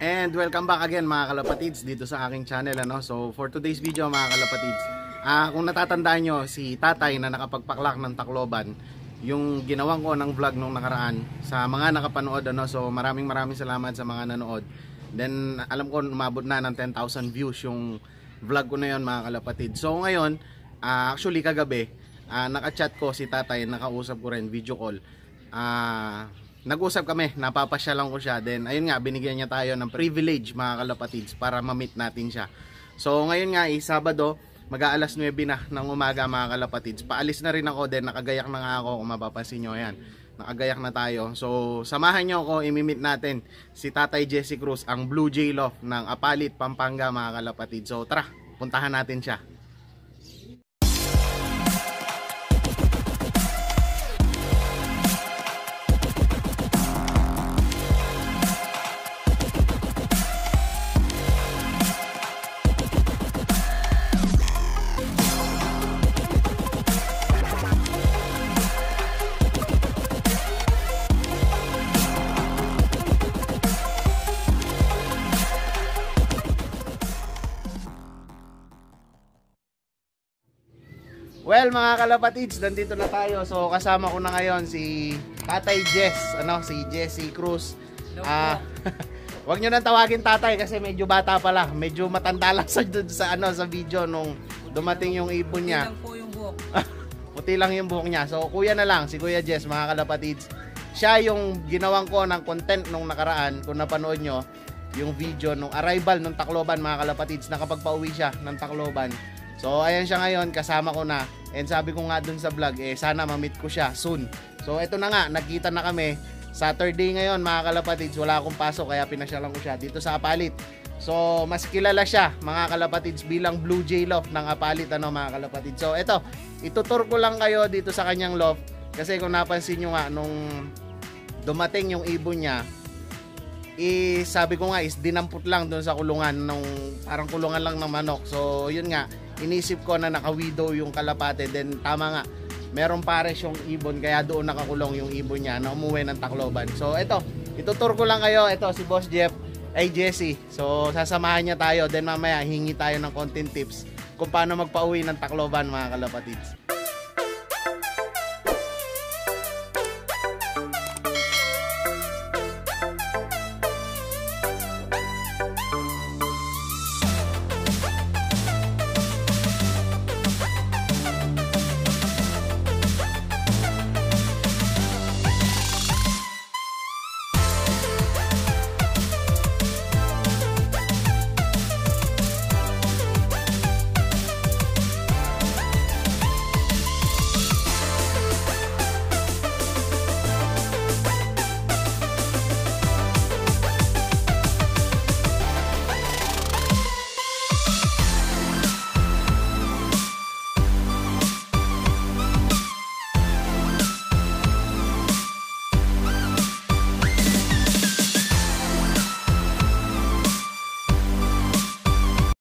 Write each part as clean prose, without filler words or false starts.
And welcome back again mga kalapatids dito sa aking channel ano. So for today's video mga kalapatids, kung natatandaan nyo si tatay na nakapagpaklak ng Tacloban, yung ginawan ko ng vlog nung nakaraan sa mga nakapanood ano. So maraming salamat sa mga nanood. Then alam ko umabot na ng 10,000 views yung vlog ko na yon mga kalapatids. So ngayon actually kagabi naka-chat ko si tatay, nakausap ko rin video call. Nag-usap kami, napapasyalan ko siya. Then ayun nga, binigyan niya tayo ng privilege mga kalapatids para ma-meet natin siya. So ngayon nga Sabado, mag-aalas 9 na ng umaga mga kalapatids. Paalis na rin ako, then nakagayak na nga ako kung mapapansin nyo. Ayan, nakagayak na tayo. So samahan nyo ako, imi-meet natin si Tatay Jesse Cruz, ang Blue Jay Loft ng Apalit, Pampanga mga kalapatids. So tara, puntahan natin siya. Well mga kalapatids, nandito na tayo. So kasama ko na ngayon si Tatay Jess, si Jesse Cruz. Wag nyo nang tawagin tatay kasi medyo bata pa lang. Medyo matanda lang sa video nung dumating yung ibon niya. Puti lang po yung buhok. Puti lang yung buhok niya. So kuya na lang, si Kuya Jess mga kalapatids. Siya yung ginawan ko ng content nung nakaraan. Kung napanood nyo yung video nung arrival ng Tacloban mga kalapatids, nakapagpauwi siya ng Tacloban. So ayan siya ngayon, kasama ko na. And sabi ko nga dun sa vlog, sana ma-meet ko siya soon. So eto na nga, nagkita na kami. Saturday ngayon mga kalapatids, wala akong pasok kaya pinasyalan ko siya dito sa Apalit. So mas kilala siya mga kalapatids bilang Blue Jay Loft ng Apalit mga kalapatids. So eto, itutur ko lang kayo dito sa kanyang loft. Kasi kung napansin nyo nga, nung dumating yung ibon niya, sabi ko nga dinampot lang doon sa kulungan, nung parang kulungan lang ng manok. So yun nga, inisip ko na naka-widow yung kalapate. Then tama nga, meron pares yung ibon, kaya doon nakakulong yung ibon niya na umuwi ng Tacloban. So ito, itutur ko lang kayo. Ito si Boss Jesse. So sasamahan niya tayo. Then mamaya hingi tayo ng content tips kung paano magpauwi ng Tacloban mga kalapatids.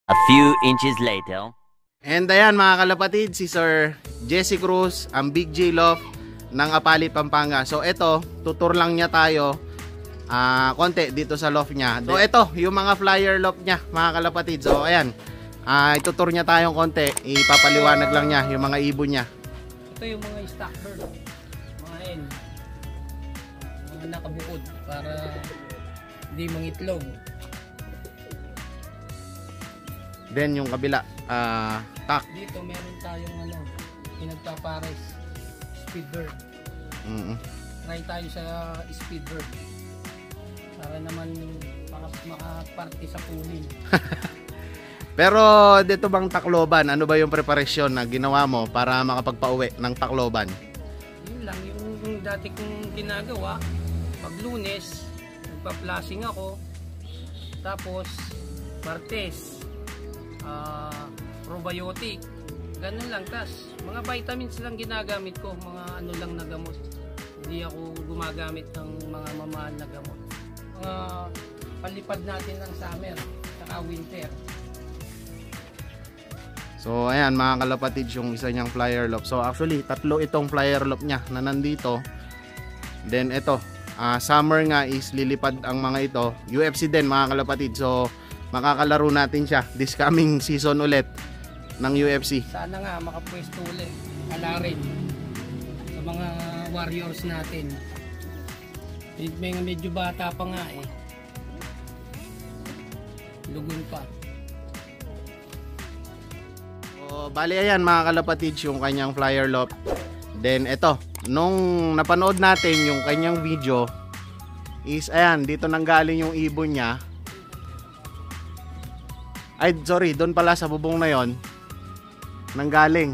A few inches later. And ayan mga kalapatid, si Sir Jesse Cruz, ang Big J Loft ng Apalit, Pampanga. So ito, tutur lang niya tayo konti dito sa loft niya. So ito, yung mga flyer loft niya mga kalapatid. So ayan, itutur niya tayong konti. Ipapaliwanag lang niya yung mga ibon niya. Ito yung mga stock bird, mga hen, mga nakabukod para hindi mangitlog. Then yung kabila, tak. Dito meron tayong pinagpapares, speed bird. Try tayo sa speed bird para naman makaparty sa punin. Pero dito bang Tacloban, ano ba yung preparasyon na ginawa mo para makapagpauwi ng Tacloban? Yun lang yung dati kong ginagawa. Pag Lunes, nagpa-flashing ako. Tapos Martes, probiotic, ganun lang. Tas mga vitamins lang ginagamit ko, mga lang na gamot. Hindi ako gumagamit ng mga mamahal na gamot. Palipad natin ng summer saka winter. So ayan mga kalapatids, yung isa niyang flyer loft. So actually tatlo itong flyer loft niya na nandito. Then ito, Summer nga is lilipad ang mga ito. UFC din mga kalapatid. So makakalaro natin siya this coming season ulit ng UFC. Sana nga makapwesto ulit. Alarin sa mga warriors natin. Medyo bata pa nga eh. Lugon pa. So, bali ayan mga kalapatids yung kanyang flyer loft. Then ito, nung napanood natin yung kanyang video is ayan, dito nanggaling yung ibon niya. Ay sorry, doon pala sa bubong na yon nanggaling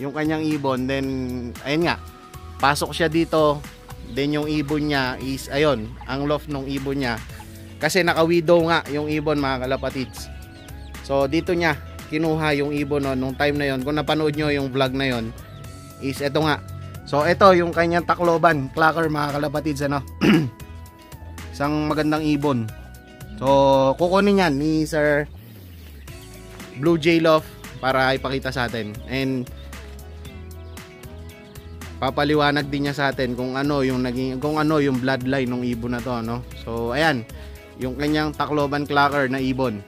yung kanyang ibon. Then ayun nga, pasok siya dito. Then yung ibon niya is ayun, ang loft ng ibon niya. Kasi naka-widow nga yung ibon mga kalapatids. So dito niya kinuha yung ibon no, nung time na yon. Kung napanood nyo yung vlog na yon is eto nga. So ito yung kanyang Tacloban Clacker mga kalapatids ano. Isang magandang ibon. So kukunin yan ni Sir Blue Jay Loft para ipakita sa atin. And papaliwanag din niya sa atin kung ano yung yung bloodline ng ibon na to no. So ayan, yung kanyang Tacloban Clacker na ibon.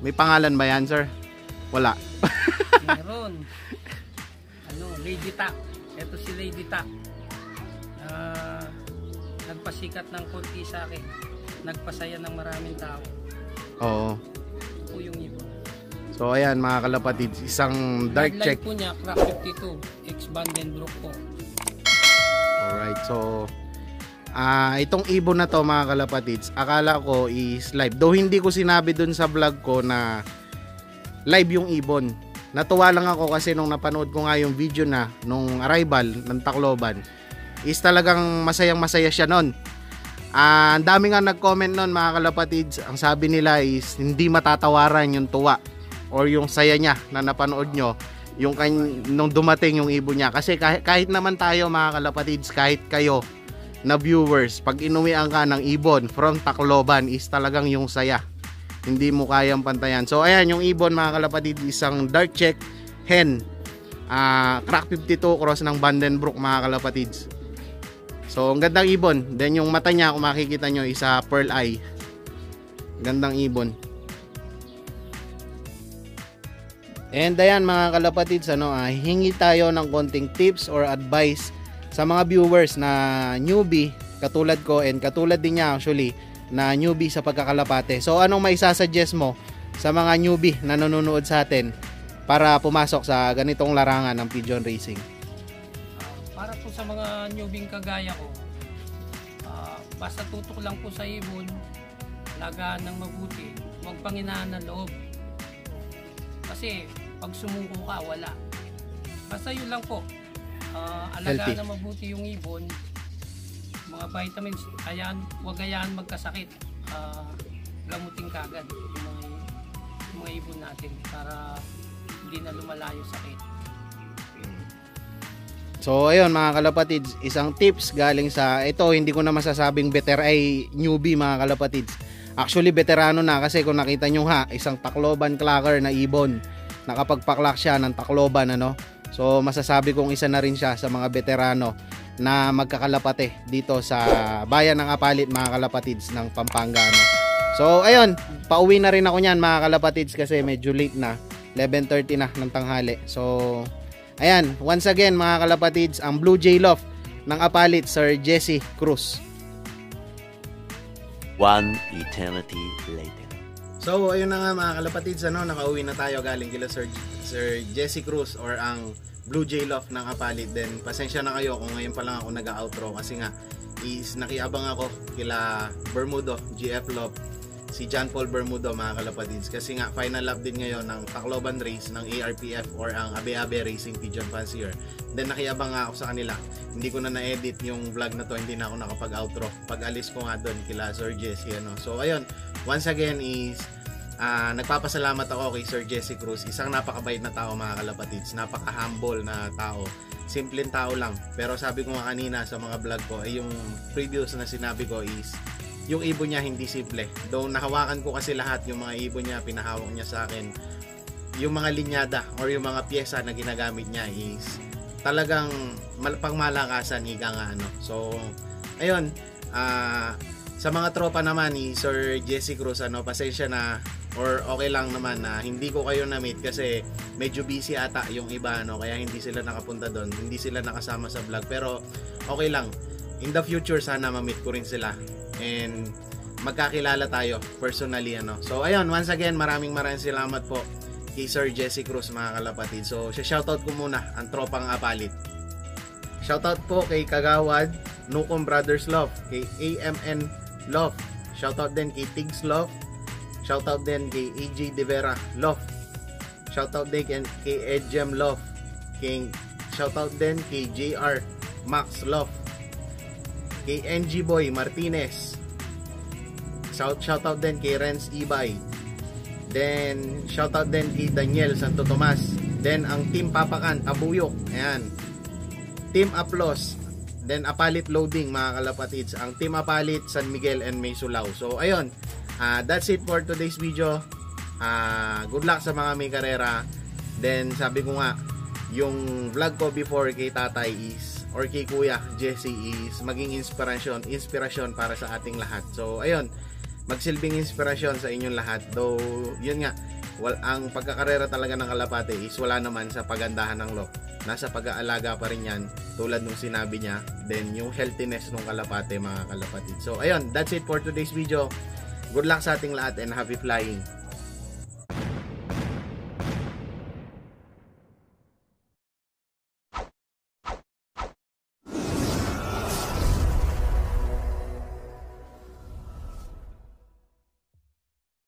May pangalan ba yan, sir? Wala. Meron. Lady Tak. Ito si Lady Tak. Nagpasikat ng konti sa akin. Nagpasaya ng maraming tao. Oo. Ito po yung ibon. So ayan mga kalapatids, isang dark check po niya, Crack 52, ex-Vandenbroek po. Alright, so itong ibon na to mga kalapatids, akala ko is live. Though hindi ko sinabi dun sa vlog ko na live yung ibon. Natuwa lang ako kasi nung napanood ko nga yung video na nung arrival ng Tacloban is talagang masayang masaya siya nun. Ang dami nga nag-comment nun mga kalapatids. Ang sabi nila is hindi matatawaran yung tuwa or yung saya niya na napanood nyo yung nung dumating yung ibon niya. Kasi kahit naman tayo mga kalapatids, kahit kayo na viewers, pag inuwian ka ng ibon from Tacloban is talagang yung saya. Hindi mo kayang pantayan. So ayan yung ibon mga kalapatid, isang dark check hen, Crack 52 cross ng Vandenbroek mga kalapatids. So ang gandang ibon. Then yung mata niya kung makikita nyo isa pearl eye. Gandang ibon. And ayan mga kalapatids, hingi tayo ng konting tips or advice sa mga viewers na newbie katulad ko and katulad din niya actually na newbie sa pagkakalapate. So anong maisasuggest mo sa mga newbie na nanonood sa atin para pumasok sa ganitong larangan ng pigeon racing? Para po sa mga newbie kagaya ko, basta tutok lang po sa ibon, lagaan ng mabuti, huwag panghinaan ng loob. Kasi pag sumuko ka, wala. Basta yun lang po, alagaan ng mabuti yung ibon, mga vitamins, huwag hayaan magkasakit, gamutin kagad yung mga ibon natin para hindi na lumalayo sakit. So ayun mga kalapatids, isang tips galing sa ito, hindi ko na masasabing newbie mga kalapatids. Actually veterano na kasi kung nakita nyo isang Tacloban Clacker na ibon, nakapagpaklak siya ng Tacloban So masasabi kong isa na rin siya sa mga veterano na magkakalapate dito sa bayan ng Apalit mga kalapatids ng Pampanga So ayun, pauwi na rin ako niyan mga kalapatids kasi medyo late na, 11:30 na ng tanghali. So ayan, once again mga kalapatids, ang Blue Jay Loft ng Apalit, Sir Jesse Cruz. One eternity later. So ayun na nga mga kalapatids, nakauwi na tayo galing kila Sir Jesse Cruz or ang Blue Jay Loft ng Apalit. Then pasensya na kayo kung ngayon pa lang ako nag-outro kasi nga is nakiabang ako kila Bermudo, GF Loft, si John Paul Bermudo mga kalapatids kasi nga final lap din ngayon ng Tacloban race ng ARPF or ang Abe-Abe Racing Pigeon Fancier. Then nakiabang nga ako sa kanila, hindi ko na na-edit yung vlog na to, hindi na ako nakapag-outro pag alis ko nga doon kila Sir Jesse So ayun, once again is nagpapasalamat ako kay Sir Jesse Cruz. Isang napakabait na tao mga kalapatids, napaka-humble na tao, simpleng tao lang. Pero sabi ko nga kanina sa mga vlog ko, yung previous na sinabi ko is yung ibon niya hindi simple. Though nahawakan ko kasi lahat yung mga ibon niya, pinahawak niya sa akin. Yung mga linyada or yung mga pyesa na ginagamit niya is talagang pangmalakasan, ika nga So ayun, Sa mga tropa naman ni Sir Jesse Cruz, pasensya na or okay lang naman na hindi ko kayo na-meet kasi medyo busy ata yung iba, kaya hindi sila nakapunta doon, hindi sila nakasama sa vlog, pero okay lang. In the future, sana ma-meet ko rin sila and magkakilala tayo personally, So ayun, once again, maraming salamat po kay Sir Jesse Cruz, mga kalapatid. So shoutout ko muna ang tropang Apalit. Shoutout po kay Kagawad, Nukom Brothers Love, kay AMN Love, shoutout din kay Tigs Love, shoutout din kay AJ De Vera Love, shoutout din kay Edgem Love, shoutout din kay JR Max Love, kay NG Boy Martinez, shoutout din kay Renz Ibay, then shoutout din kay Daniel Santo Tomas, then ang Team Papakan Tabuyok, ayan, Team Aplos, then Apalit Loading, mga kalapatids, ang Team Apalit, San Miguel and Maysulao. So ayun, that's it for today's video. Good luck sa mga may karera. Then sabi ko nga, yung vlog ko before kay tatay is, or kay kuya Jesse, is maging inspirasyon para sa ating lahat. So ayun, magsilbing inspirasyon sa inyong lahat. Though yun nga, ang pagkakarera talaga ng kalapate is wala naman sa pagandahan ng look. Nasa pag-aalaga pa rin yan, tulad nung sinabi niya. Then yung healthiness ng kalapate, mga kalapatid. So ayun, that's it for today's video. Good luck sa ating lahat and happy flying.